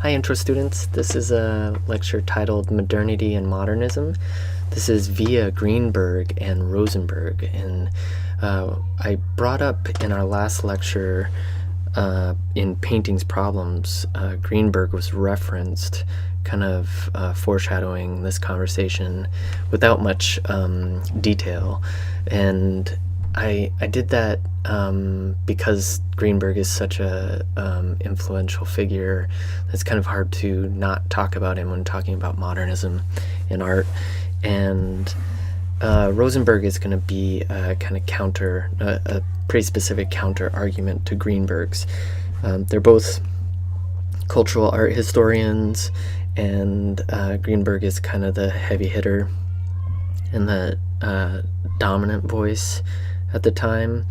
Hi, intro students. This is a lecture titled Modernity and Modernism. This is via Greenberg and Rosenberg, and I brought up in our last lecture in Painting's Problems, Greenberg was referenced, kind of foreshadowing this conversation without much detail, and I did that because Greenberg is such a influential figure. It's kind of hard to not talk about him when talking about modernism in art. And Rosenberg is going to be a kind of counter, a pretty specific counter argument to Greenberg's. They're both cultural art historians, and Greenberg is kind of the heavy hitter and the dominant voice at the time.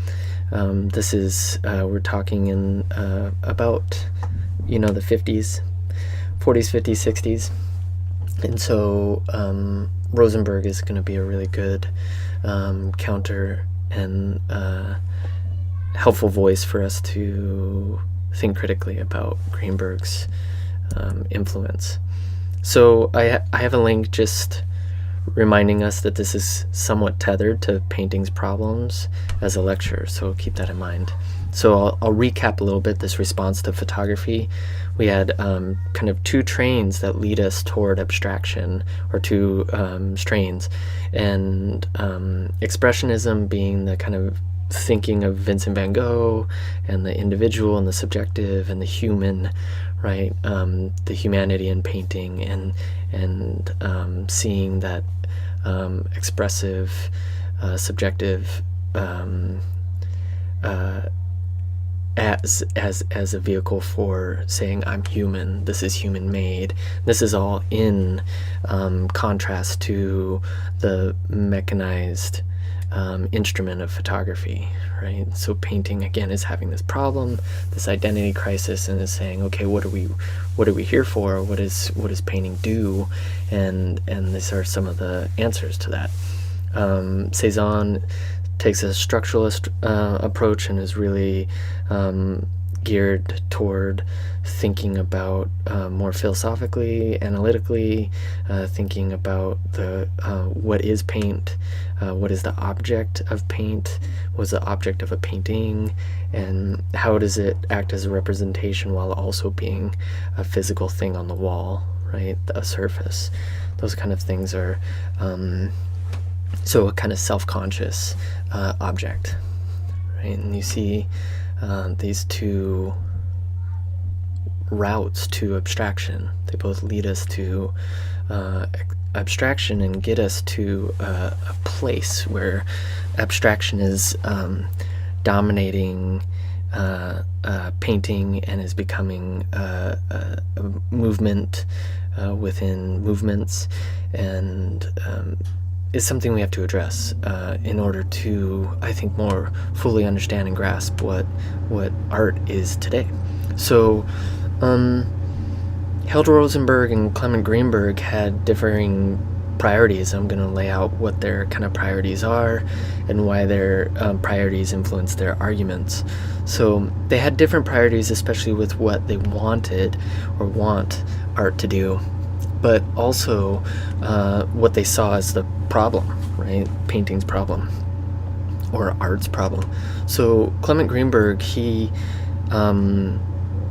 This is, we're talking in about, the 50s, 40s, 50s, 60s. And so Rosenberg is going to be a really good counter and helpful voice for us to think critically about Greenberg's influence. So I have a link just reminding us that this is somewhat tethered to Painting's Problems as a lecture, so keep that in mind. So I'll recap a little bit this response to photography. We had kind of two trains that lead us toward abstraction, or two strains, and Expressionism being the kind of thinking of Vincent van Gogh and the individual and the subjective and the human, right? The humanity in painting, and seeing that expressive, subjective as a vehicle for saying I'm human. This is human made. This is all in contrast to the mechanized instrument of photography, right? So painting again is having this problem, this identity crisis, and is saying, okay, what are we here for? What does painting do? And these are some of the answers to that. Cezanne takes a structuralist approach and is really geared toward thinking about more philosophically, analytically, thinking about the what is paint, what is the object of paint, what's the object of a painting, and how does it act as a representation while also being a physical thing on the wall, right, a surface. Those kind of things are so a kind of self-conscious object, right? And you see these two routes to abstraction. They both lead us to abstraction and get us to a place where abstraction is dominating painting and is becoming a movement within movements, and is something we have to address in order to, I think, more fully understand and grasp what art is today. So Hilda Rosenberg and Clement Greenberg had differing priorities. I'm going to lay out what their kind of priorities are and why their priorities influence their arguments. So they had different priorities, especially with what they wanted or want art to do, but also what they saw as the problem, right? Painting's problem or art's problem. So Clement Greenberg, he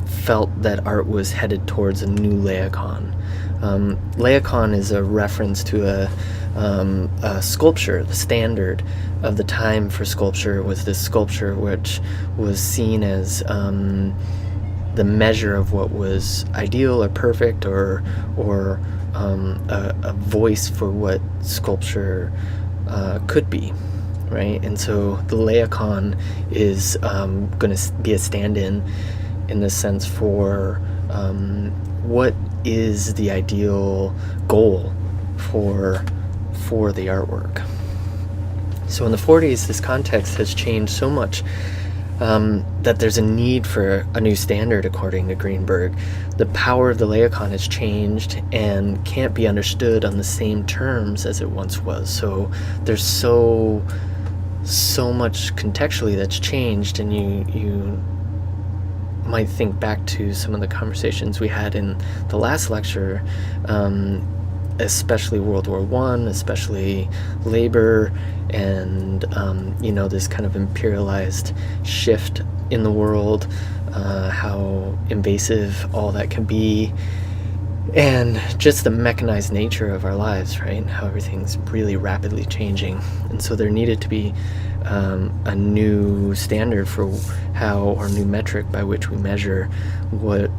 felt that art was headed towards a new Laocoon. Laocoon is a reference to a sculpture. The standard of the time for sculpture was this sculpture which was seen as the measure of what was ideal or perfect, or a voice for what sculpture could be, right? And so the Laocoon is going to be a stand-in this sense for what is the ideal goal for the artwork. So in the 40s, this context has changed so much that there's a need for a new standard, according to Greenberg. The power of the Laocoon has changed and can't be understood on the same terms as it once was. So there's so much contextually that's changed, and you might think back to some of the conversations we had in the last lecture, especially World War I, especially labor, and this kind of imperialized shift in the world, how invasive all that can be, and just the mechanized nature of our lives, right? How everything's really rapidly changing. And so there needed to be a new standard for how, or new metric by which we measure what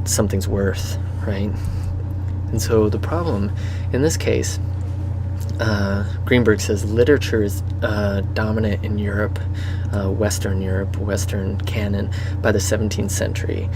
something's worth, right? And so the problem in this case, Greenberg says literature is dominant in Europe, Western canon, by the 17th century.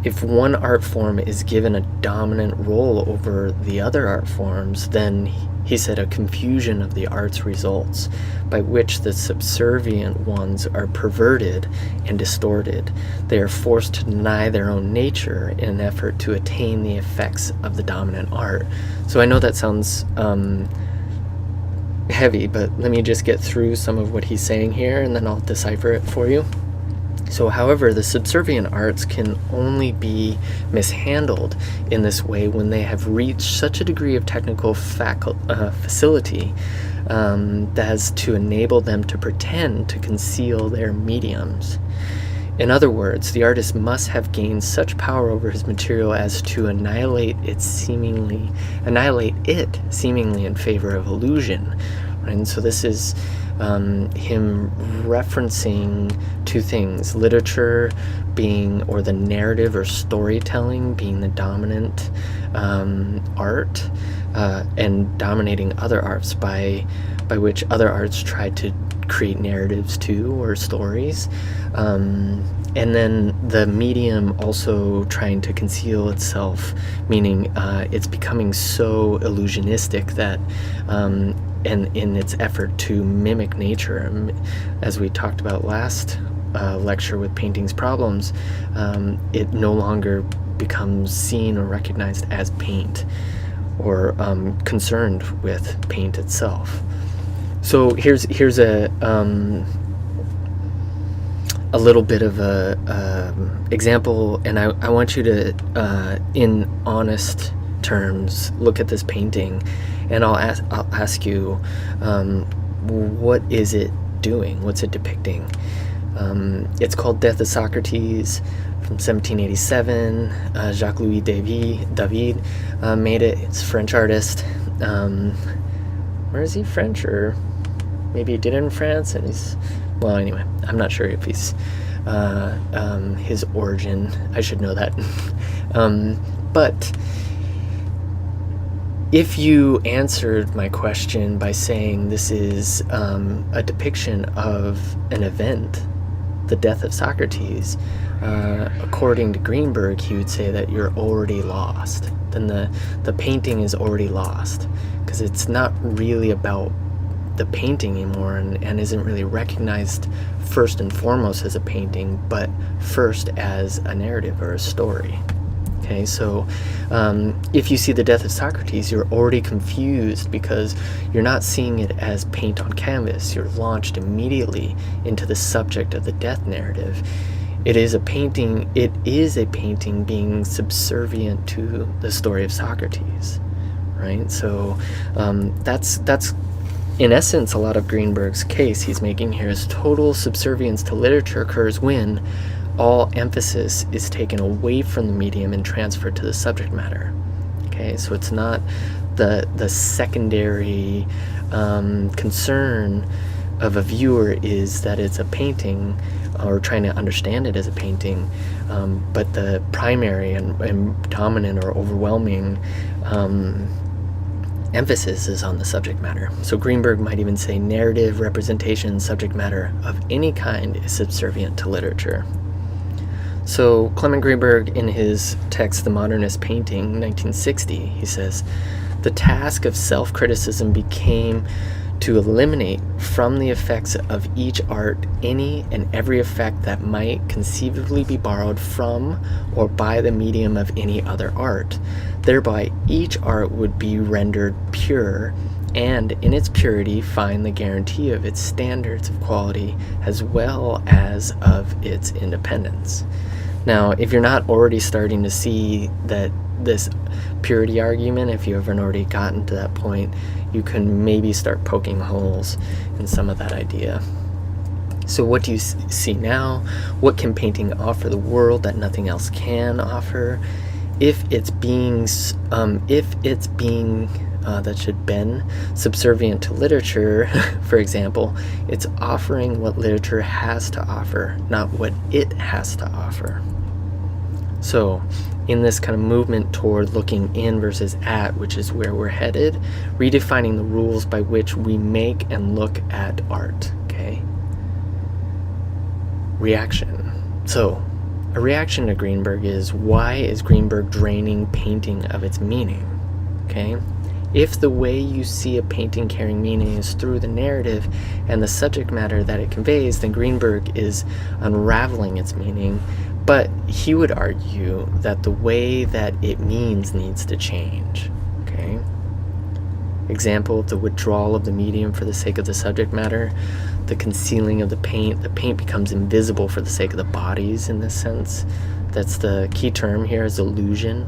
If one art form is given a dominant role over the other art forms, then, he said, a confusion of the art's results, by which the subservient ones are perverted and distorted. They are forced to deny their own nature in an effort to attain the effects of the dominant art. So I know that sounds heavy, but let me just get through some of what he's saying here, and then I'll decipher it for you. So, however, the subservient arts can only be mishandled in this way when they have reached such a degree of technical facility as to enable them to pretend to conceal their mediums. In other words, the artist must have gained such power over his material as to annihilate it seemingly in favor of illusion. And so this is him referencing two things: literature being, or the narrative or storytelling being, the dominant art, and dominating other arts, by which other arts try to create narratives too, or stories, and then the medium also trying to conceal itself, meaning it's becoming so illusionistic that and in its effort to mimic nature, as we talked about last lecture with painting's problems, it no longer becomes seen or recognized as paint, or concerned with paint itself. So here's a little bit of a example, and I want you to, in honest terms, look at this painting, and I'll ask you, what is it doing? What's it depicting? It's called Death of Socrates from 1787. Jacques-Louis David made it. It's a French artist. Where is he? French, or maybe he did it in France, and well, anyway, I'm not sure if he's his origin. I should know that. But if you answered my question by saying this is a depiction of an event, the death of Socrates, according to Greenberg, he would say that you're already lost. Then the painting is already lost, because it's not really about the painting anymore, and isn't really recognized first and foremost as a painting, but first as a narrative or a story. Okay, so if you see the death of Socrates, you're already confused, because you're not seeing it as paint on canvas. You're launched immediately into the subject of the death narrative. It is a painting being subservient to the story of Socrates, right? So that's in essence a lot of Greenberg's case he's making here, is total subservience to literature occurs when all emphasis is taken away from the medium and transferred to the subject matter. Okay, so it's not the secondary concern of a viewer is that it's a painting, or trying to understand it as a painting, but the primary and dominant or overwhelming emphasis is on the subject matter. So Greenberg might even say narrative, representation, subject matter of any kind is subservient to literature. So Clement Greenberg, in his text The Modernist Painting, 1960, he says, the task of self-criticism became to eliminate from the effects of each art any and every effect that might conceivably be borrowed from or by the medium of any other art. Thereby, each art would be rendered pure, and in its purity find the guarantee of its standards of quality as well as of its independence. Now, if you're not already starting to see that this purity argument, if you haven't already gotten to that point, you can maybe start poking holes in some of that idea. So what do you see now? What can painting offer the world that nothing else can offer? If it's being that should bend subservient to literature, for example, it's offering what literature has to offer, not what it has to offer. So in this kind of movement toward looking in versus at, which is where we're headed, redefining the rules by which we make and look at art, okay? Reaction. So a reaction to Greenberg is, why is Greenberg draining painting of its meaning, okay? If the way you see a painting carrying meaning is through the narrative and the subject matter that it conveys, then Greenberg is unraveling its meaning, but he would argue that the way that it means needs to change, okay? Example, the withdrawal of the medium for the sake of the subject matter, the concealing of the paint becomes invisible for the sake of the bodies in this sense. That's the key term here, is illusion.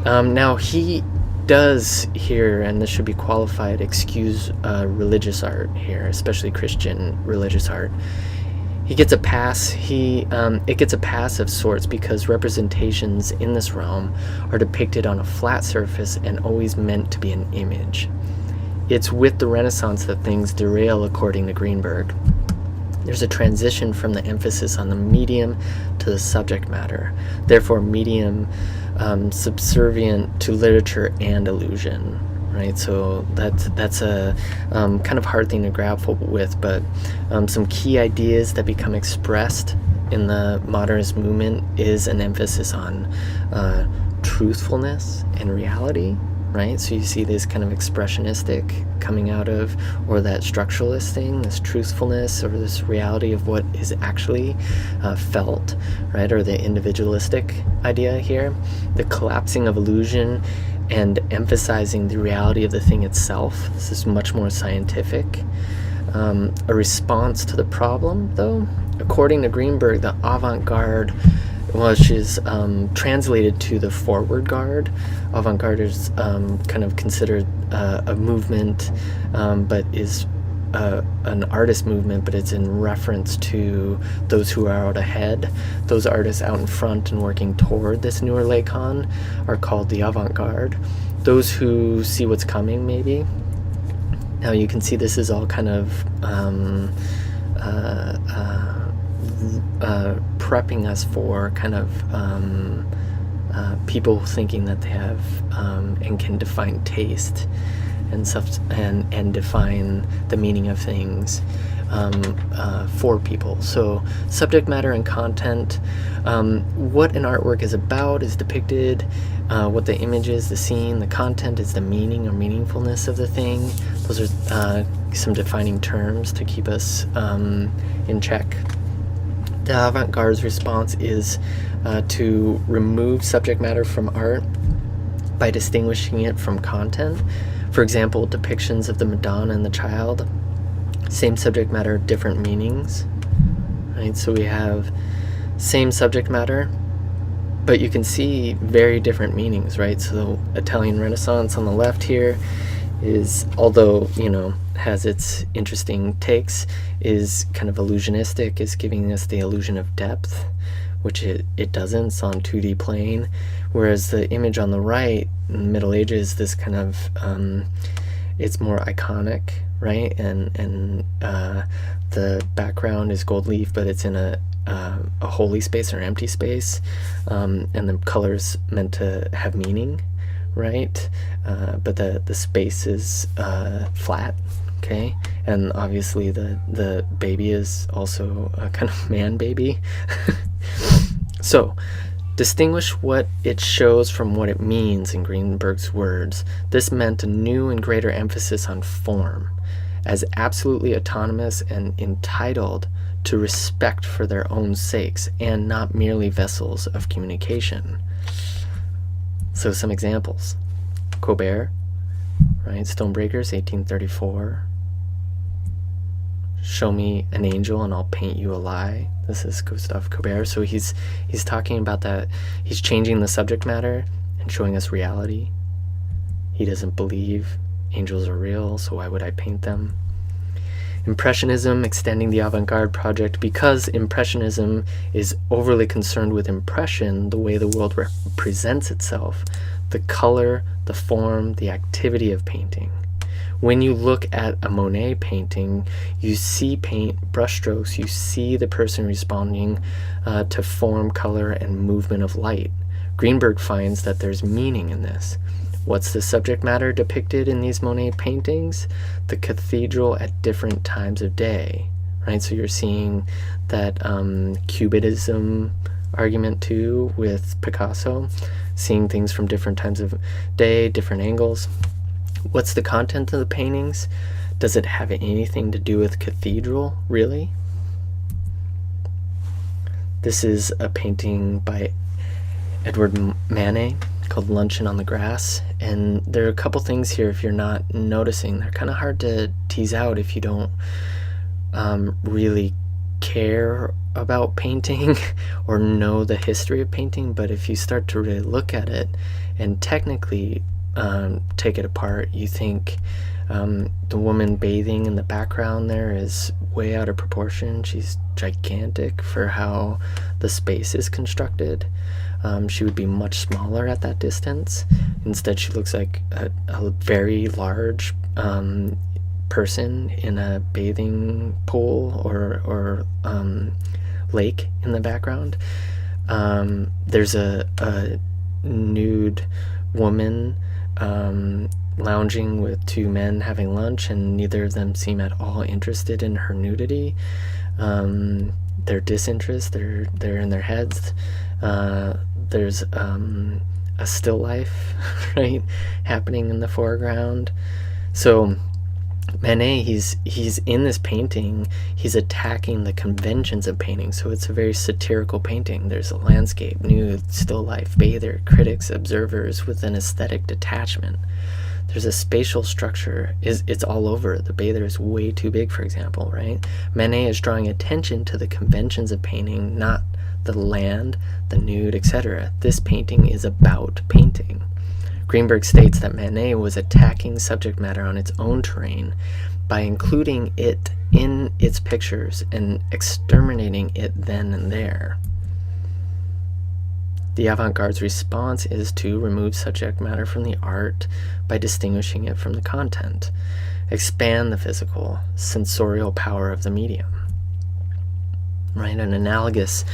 Now he does here, and this should be qualified, excuse religious art here, especially Christian religious art. He gets a pass. It gets a pass of sorts because representations in this realm are depicted on a flat surface and always meant to be an image. It's with the Renaissance that things derail, according to Greenberg. There's a transition from the emphasis on the medium to the subject matter. Therefore, medium subservient to literature and illusion. Right, so that's a kind of hard thing to grapple with, but some key ideas that become expressed in the modernist movement is an emphasis on truthfulness and reality, right? So you see this kind of expressionistic coming out of, or that structuralist thing, this truthfulness or this reality of what is actually felt, right? Or the individualistic idea here, the collapsing of illusion and emphasizing the reality of the thing itself. This is much more scientific. A response to the problem, though, according to Greenberg, the Avant Garde, which is translated to the forward guard. Avant Garde is kind of considered a movement, but is an artist movement, but it's in reference to those who are out ahead. Those artists out in front and working toward this newer lacon are called the Avant Garde. Those who see what's coming, maybe. Now you can see this is all kind of prepping us for kind of people thinking that they have and can define taste and stuff, and define the meaning of things for people. So subject matter and content, what an artwork is about is depicted, what the image is, the scene, the content is the meaning or meaningfulness of the thing. Those are some defining terms to keep us in check. The avant-garde's response is to remove subject matter from art by distinguishing it from content. For example, depictions of the Madonna and the Child, same subject matter, different meanings, right? So we have same subject matter, but you can see very different meanings, right? So the Italian Renaissance on the left here is, although, you know, has its interesting takes, is kind of illusionistic, is giving us the illusion of depth, which it doesn't. It's on 2D plane. Whereas the image on the right, in the Middle Ages, this kind of, it's more iconic, right? And the background is gold leaf, but it's in a holy space or empty space, and the color's meant to have meaning, right? But the space is flat, okay? And obviously the baby is also a kind of man baby. So, distinguish what it shows from what it means, in Greenberg's words. This meant a new and greater emphasis on form, as absolutely autonomous and entitled to respect for their own sakes, and not merely vessels of communication. So some examples. Colbert, right? Stonebreakers, 1834. Show me an angel and I'll paint you a lie. This is Gustave Courbet. So he's talking about that. He's changing the subject matter and showing us reality. He doesn't believe angels are real, so why would I paint them? Impressionism, extending the Avant Garde project, because Impressionism is overly concerned with impression, the way the world presents itself, the color, the form, the activity of painting. When you look at a Monet painting, you see paint, brushstrokes, you see the person responding to form, color, and movement of light. Greenberg finds that there's meaning in this. What's the subject matter depicted in these Monet paintings? The cathedral at different times of day, right? So you're seeing that Cubism argument too with Picasso, seeing things from different times of day, different angles. What's the content of the paintings? Does it have anything to do with cathedral, really? This is a painting by Edward Manet called Luncheon on the Grass, and there are a couple things here, if you're not noticing, they're kind of hard to tease out if you don't really care about painting or know the history of painting. But if you start to really look at it and technically take it apart, you think the woman bathing in the background there is way out of proportion. She's gigantic for how the space is constructed. She would be much smaller at that distance. Instead, she looks like a very large person in a bathing pool or lake in the background. There's a nude woman lounging with two men having lunch, and neither of them seem at all interested in her nudity. Their disinterest, they're in their heads. There's a still life, right, happening in the foreground. So Manet, he's in this painting, he's attacking the conventions of painting. So it's a very satirical painting. There's a landscape, nude, still life, bather, critics, observers with an aesthetic detachment. There's a spatial structure. It's all over. The bather is way too big, for example, right? Manet is drawing attention to the conventions of painting, not the land, the nude, etc. This painting is about painting. Greenberg states that Manet was attacking subject matter on its own terrain by including it in its pictures and exterminating it then and there. The avant-garde's response is to remove subject matter from the art by distinguishing it from the content, expand the physical, sensorial power of the medium. Right? An analogous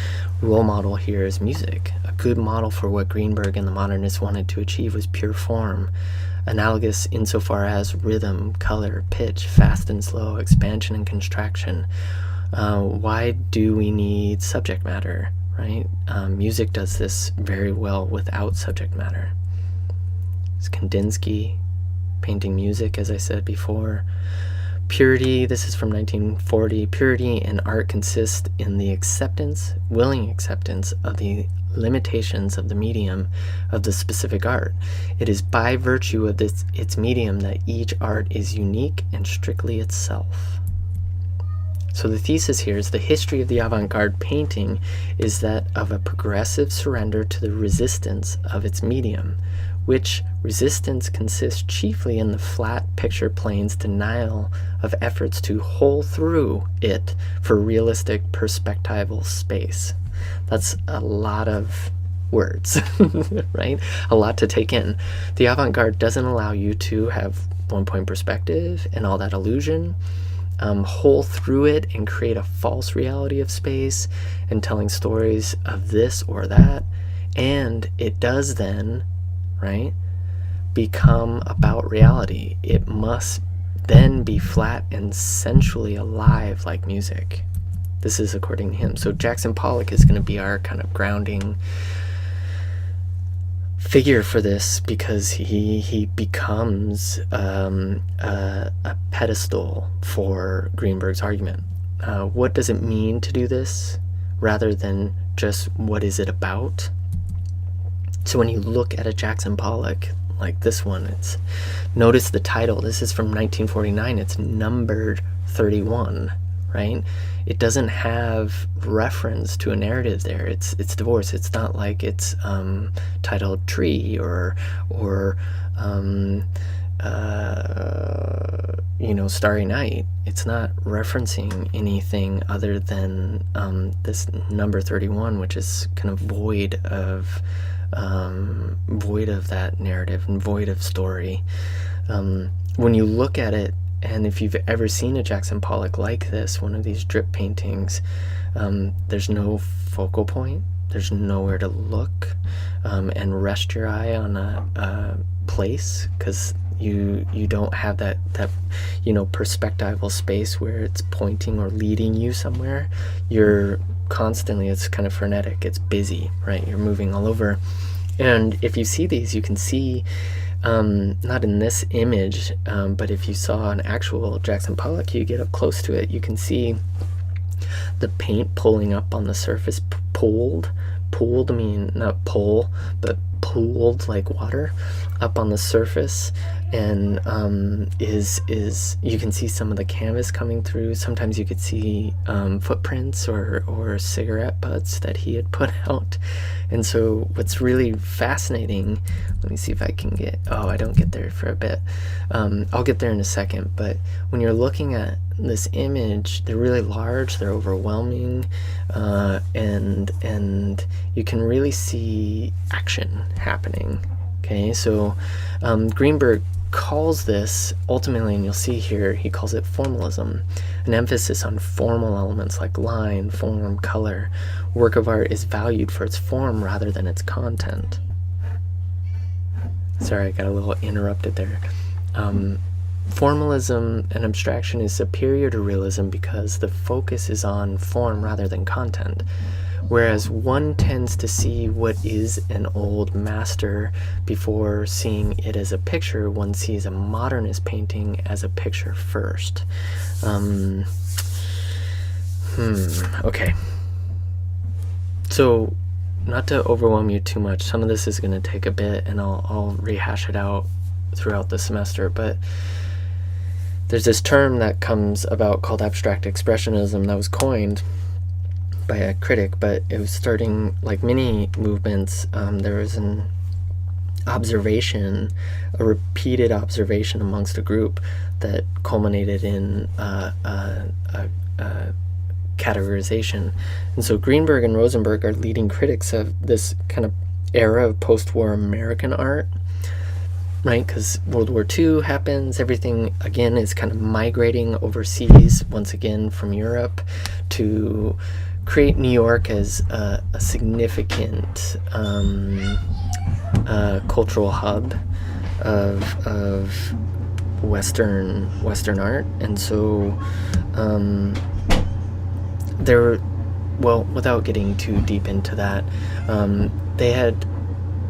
role model here is music. A good model for what Greenberg and the Modernists wanted to achieve was pure form, analogous insofar as rhythm, color, pitch, fast and slow, expansion and contraction. Why do we need subject matter? Right? Music does this very well without subject matter. It's Kandinsky painting music, as I said before. Purity, this is from 1940. Purity in art consists in the acceptance, willing acceptance of the limitations of the medium of the specific art. It is by virtue of its medium that each art is unique and strictly itself. So the thesis here is the history of the avant-garde painting is that of a progressive surrender to the resistance of its medium, which resistance consists chiefly in the flat picture plane's denial of efforts to hole through it for realistic perspectival space. That's a lot of words, right? A lot to take in. The avant-garde doesn't allow you to have one-point perspective and all that illusion. Hole through it and create a false reality of space and telling stories of this or that. And it does then, right, become about reality. It must then be flat and sensually alive like music. This is according to him. So Jackson Pollock is going to be our kind of grounding figure for this, because he becomes a pedestal for Greenberg's argument. What does it mean to do this rather than just what is it about? So when you look at a Jackson Pollock like this one, notice the title. This is from 1949. It's numbered 31, right? It doesn't have reference to a narrative there. It's divorce. It's not like it's titled Tree or Starry Night. It's not referencing anything other than this number 31, which is kind of void of that narrative and void of story. When you look at it, and if you've ever seen a Jackson Pollock like this, one of these drip paintings, there's no focal point. There's nowhere to look and rest your eye on a place, because you don't have that perspectival space where it's pointing or leading you somewhere. You're constantly, it's kind of frenetic, it's busy, right? You're moving all over. And if you see these, you can see, not in this image, but if you saw an actual Jackson Pollock, you get up close to it, you can see the paint pulling up on the surface, pooled, I mean, not pull, but pooled like water up on the surface, and is you can see some of the canvas coming through. Sometimes you could see footprints or cigarette butts that he had put out. And so what's really fascinating, let me see if I can get, I don't get there for a bit. I'll get there in a second, but when you're looking at this image, they're really large, they're overwhelming, and you can really see action happening. Okay, so Greenberg calls this ultimately, and you'll see here, he calls it formalism, an emphasis on formal elements like line, form, color. Work of art is valued for its form rather than its content. Sorry, I got a little interrupted there. Formalism and abstraction is superior to realism because the focus is on form rather than content. Whereas one tends to see what is an old master before seeing it as a picture, one sees a modernist painting as a picture first. Okay. So, not to overwhelm you too much, some of this is going to take a bit, and I'll rehash it out throughout the semester, but there's this term that comes about called abstract expressionism that was coined by a critic, but it was starting, like many movements, there was an observation, a repeated observation amongst a group that culminated in categorization. And so Greenberg and Rosenberg are leading critics of this kind of era of post-war American art, right? Because World War II happens, everything again is kind of migrating overseas once again from Europe to create New York as a significant cultural hub of Western art. And so without getting too deep into that,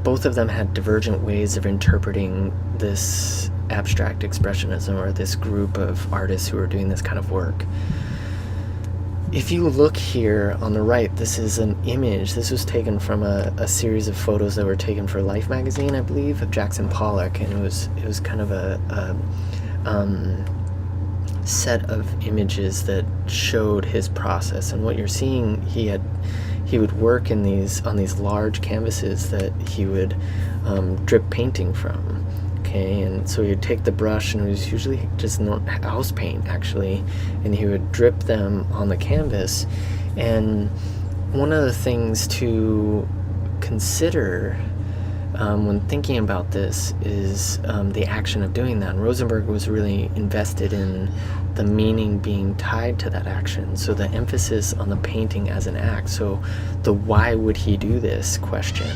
both of them had divergent ways of interpreting this abstract expressionism, or this group of artists who were doing this kind of work. If you look here on the right, this is an image. This was taken from a series of photos that were taken for Life magazine, I believe, of Jackson Pollock, and it was kind of a set of images that showed his process. And what you're seeing, he would work on these large canvases that he would drip painting from. Okay, and so he'd take the brush, and it was usually just house paint actually, and he would drip them on the canvas. And one of the things to consider when thinking about this is the action of doing that. And Rosenberg was really invested in the meaning being tied to that action, so the emphasis on the painting as an act. So the why would he do this question,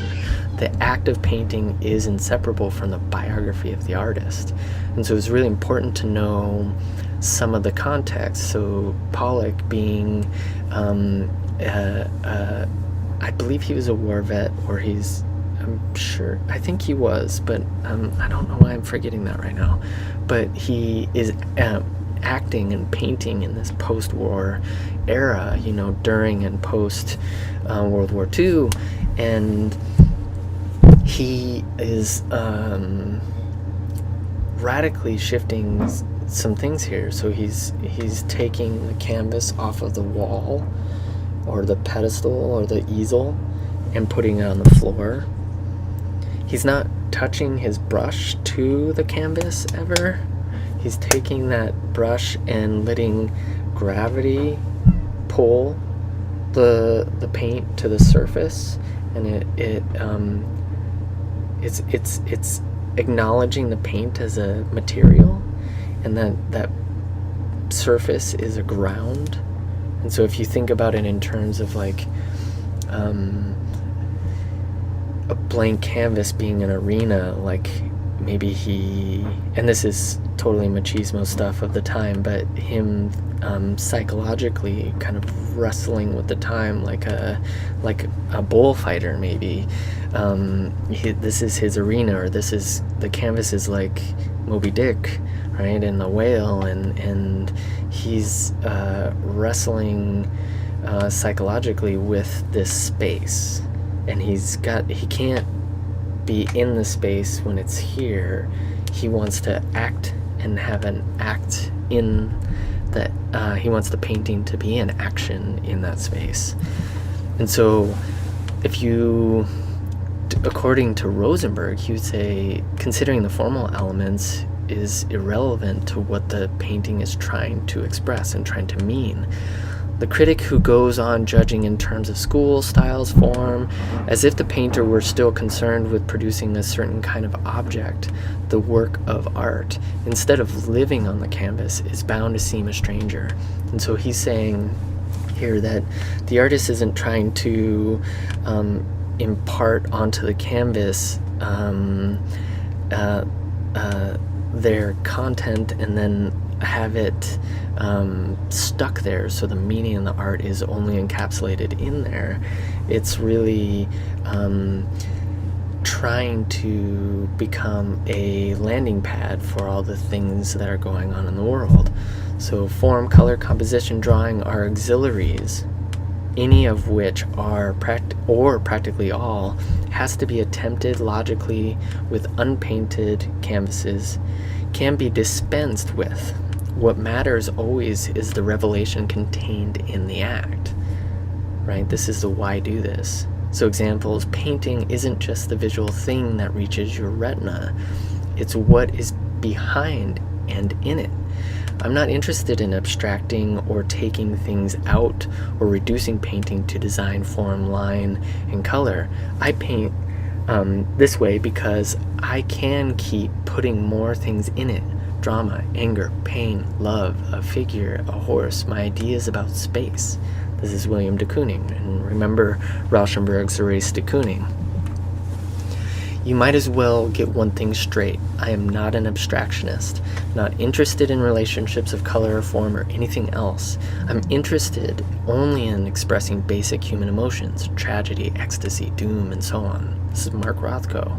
the act of painting is inseparable from the biography of the artist. And so it's really important to know some of the context. So Pollock being I believe he was a war vet, or I think he was, but I don't know why I'm forgetting that right now. But he is acting and painting in this post-war era, during and post World War II, and he is radically shifting some things here. So he's taking the canvas off of the wall or the pedestal or the easel and putting it on the floor. He's not touching his brush to the canvas ever. He's taking that brush and letting gravity pull the paint to the surface, and it's acknowledging the paint as a material, and that surface is a ground. And so if you think about it in terms of like a blank canvas being an arena, like maybe and this is totally machismo stuff of the time, but him psychologically kind of wrestling with the time like a bullfighter maybe. This is his arena, or the canvas is like Moby Dick, right, and the whale, and he's wrestling psychologically with this space, and he can't be in the space when it's here. He wants to act and have an act in that. He wants the painting to be an action in that space. And so if you, according to Rosenberg, he would say considering the formal elements is irrelevant to what the painting is trying to express and trying to mean. The critic who goes on judging in terms of school, styles, form, as if the painter were still concerned with producing a certain kind of object, the work of art, instead of living on the canvas, is bound to seem a stranger. And so he's saying here that the artist isn't trying to impart onto the canvas their content and then have it stuck there, so the meaning in the art is only encapsulated in there. It's really trying to become a landing pad for all the things that are going on in the world. So form, color, composition, drawing are auxiliaries, any of which are practically all has to be attempted logically with unpainted canvases, can be dispensed with. What matters always is the revelation contained in the act, right? This is the why do this. So examples, painting isn't just the visual thing that reaches your retina. It's what is behind and in it. I'm not interested in abstracting or taking things out or reducing painting to design, form, line, and color. I paint this way because I can keep putting more things in it. Drama, anger, pain, love, a figure, a horse, my ideas about space. This is William de Kooning, and remember Rauschenberg's Erase de Kooning. You might as well get one thing straight. I am not an abstractionist, not interested in relationships of color or form or anything else. I'm interested only in expressing basic human emotions, tragedy, ecstasy, doom, and so on. This is Mark Rothko,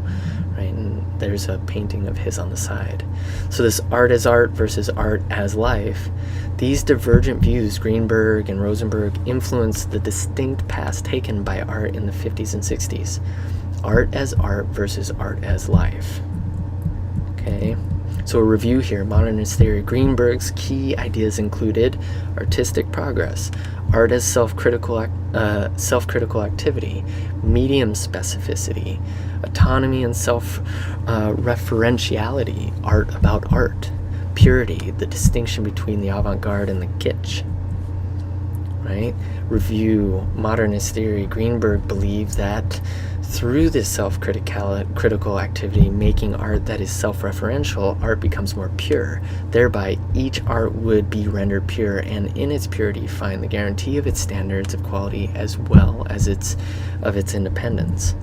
right? And there's a painting of his on the side. So this art as art versus art as life, these divergent views, Greenberg and Rosenberg, influenced the distinct paths taken by art in the 50s and 60s. Art as art versus art as life. Okay, so a review here. Modernist theory. Greenberg's key ideas included artistic progress, art as self-critical activity, medium specificity, autonomy and self-referentiality, art about art, purity, the distinction between the avant garde and the kitsch. Right? Review. Modernist theory. Greenberg believed that through this self-critical activity, making art that is self-referential, art becomes more pure. Thereby, each art would be rendered pure, and in its purity find the guarantee of its standards of quality as well as its independence.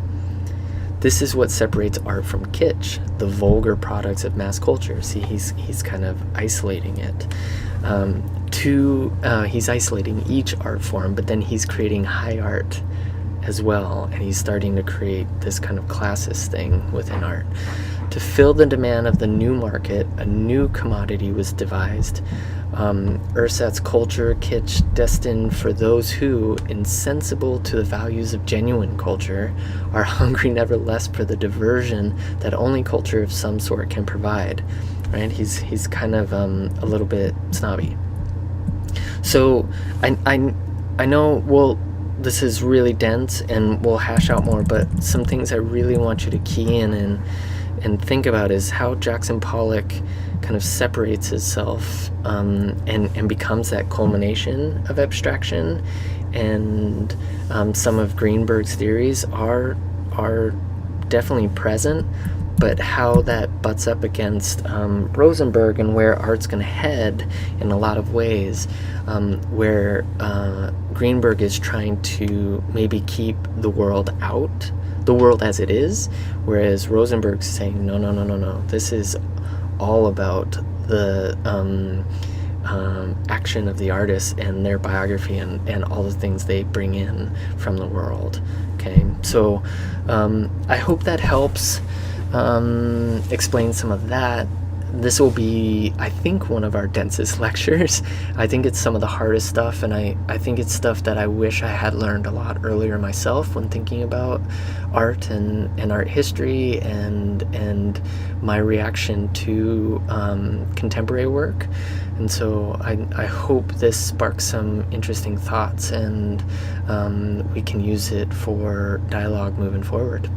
This is what separates art from kitsch, the vulgar products of mass culture. See, he's kind of isolating it. He's isolating each art form, but then he's creating high art as well, and he's starting to create this kind of classist thing within art. To fill the demand of the new market, a new commodity was devised. Ersatz culture, kitsch, destined for those who, insensible to the values of genuine culture, are hungry nevertheless for the diversion that only culture of some sort can provide. right? He's kind of a little bit snobby. So I know, well, this is really dense and we'll hash out more, but some things I really want you to key in and think about is how Jackson Pollock kind of separates itself and becomes that culmination of abstraction. And some of Greenberg's theories are definitely present, but how that butts up against Rosenberg and where art's going to head in a lot of ways, where Greenberg is trying to maybe keep the world out, the world as it is, whereas Rosenberg's saying, no, this is all about the action of the artist and their biography and all the things they bring in from the world. Okay, so I hope that helps explain some of that. This will be, I think, one of our densest lectures. I think it's some of the hardest stuff, and I think it's stuff that I wish I had learned a lot earlier myself when thinking about art and art history and my reaction to contemporary work. And so I hope this sparks some interesting thoughts, and we can use it for dialogue moving forward.